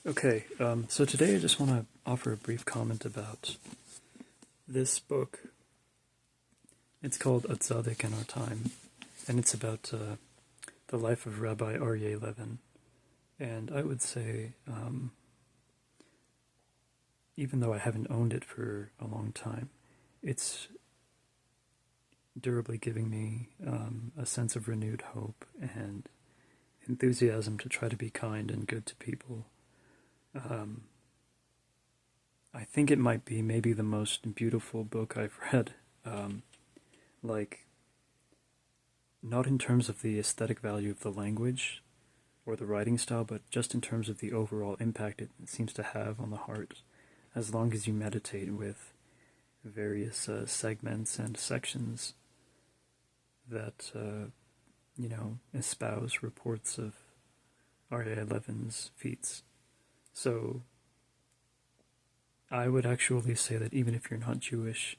Okay, so today I just want to offer a brief comment about this book. It's called A Tzaddik in Our Time, and it's about the life of Rabbi Aryeh Levin. And I would say, even though I haven't owned it for a long time, it's durably giving me a sense of renewed hope and enthusiasm to try to be kind and good to people. I think it might be maybe the most beautiful book I've read. Like, not in terms of the aesthetic value of the language or the writing style, but just in terms of the overall impact it seems to have on the heart, as long as you meditate with various segments and sections that, espouse reports of Aryeh Levin's feats. So I would actually say that even if you're not Jewish,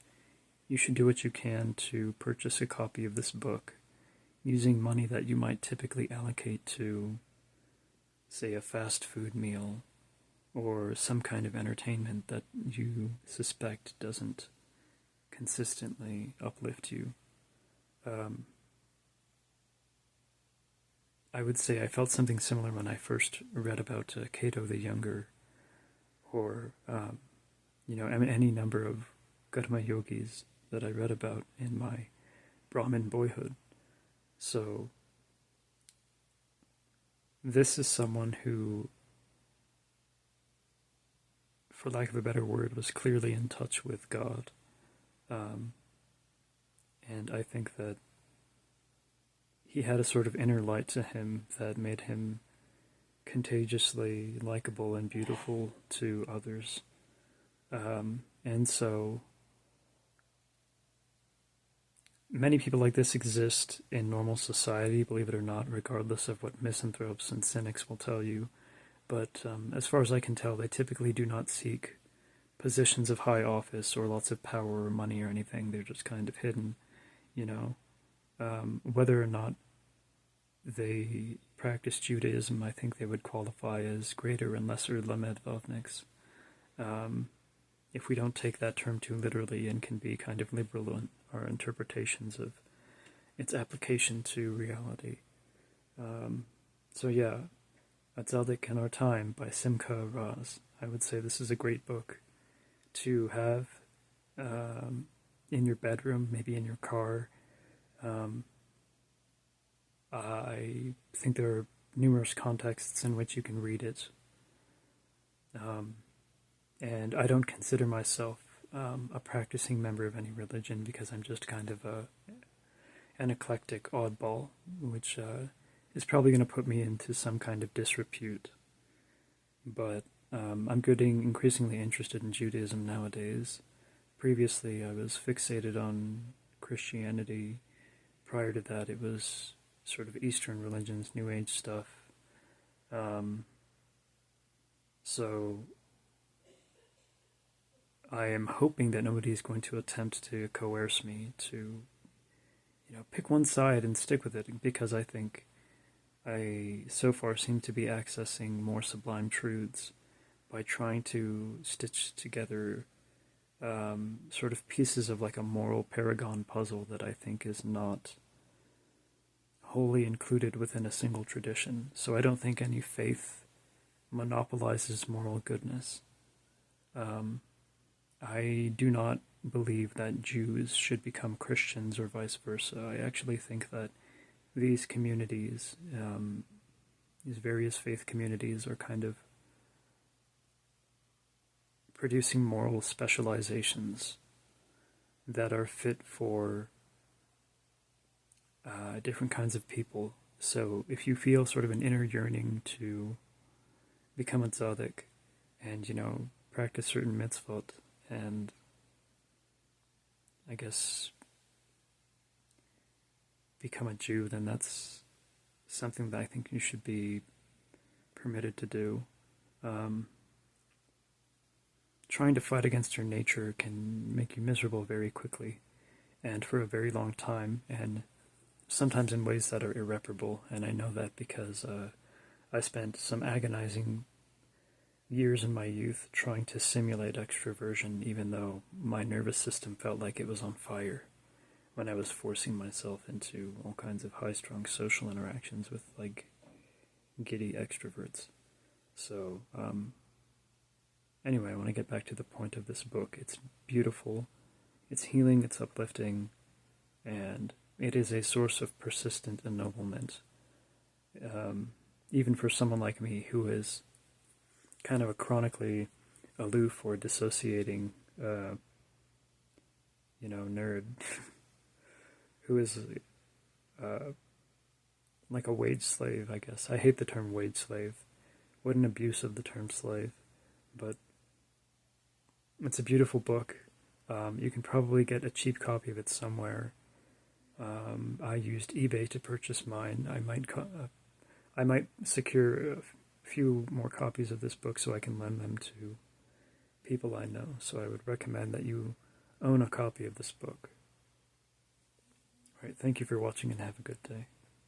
you should do what you can to purchase a copy of this book using money that you might typically allocate to, say, a fast food meal or some kind of entertainment that you suspect doesn't consistently uplift you. I would say I felt something similar when I first read about Cato the Younger, or any number of Karma yogis that I read about in my Brahmin boyhood. So this is someone who, for lack of a better word, was clearly in touch with God. And I think that he had a sort of inner light to him that made him contagiously likable and beautiful to others. And so many people like this exist in normal society, believe it or not, regardless of what misanthropes and cynics will tell you. But as far as I can tell, they typically do not seek positions of high office or lots of power or money or anything. They're just kind of hidden, whether or not they practice Judaism, I think they would qualify as greater and lesser lamed vavniks. If we don't take that term too literally and can be kind of liberal in our interpretations of its application to reality. So yeah, A Tzaddik in Our Time by Simcha Raz. I would say this is a great book to have in your bedroom, maybe in your car. I think there are numerous contexts in which you can read it. And I don't consider myself a practicing member of any religion because I'm just kind of an eclectic oddball, which is probably going to put me into some kind of disrepute. But I'm getting increasingly interested in Judaism nowadays. Previously, I was fixated on Christianity. Prior to that, it was sort of Eastern religions, New Age stuff. So I am hoping that nobody is going to attempt to coerce me to, pick one side and stick with it, because I think I so far seem to be accessing more sublime truths by trying to stitch together sort of pieces of like a moral paragon puzzle that I think is not wholly included within a single tradition. So I don't think any faith monopolizes moral goodness. I do not believe that Jews should become Christians or vice versa. I actually think that these communities, these various faith communities, are kind of producing moral specializations that are fit for different kinds of people. So if you feel sort of an inner yearning to become a tzaddik and, practice certain mitzvot and, I guess, become a Jew, then that's something that I think you should be permitted to do. Trying to fight against your nature can make you miserable very quickly and for a very long time, and sometimes in ways that are irreparable. And I know that because I spent some agonizing years in my youth trying to simulate extroversion, even though my nervous system felt like it was on fire when I was forcing myself into all kinds of high-strung social interactions with, like, giddy extroverts. So, anyway, I want to get back to the point of this book. It's beautiful, it's healing, it's uplifting, and it is a source of persistent ennoblement. Even for someone like me who is kind of a chronically aloof or dissociating, nerd, who is like a wage slave, I guess. I hate the term wage slave. What an abuse of the term slave. But it's a beautiful book. You can probably get a cheap copy of it somewhere. I used eBay to purchase mine. I might secure a few more copies of this book so I can lend them to people I know. So I would recommend that you own a copy of this book. All right, thank you for watching and have a good day.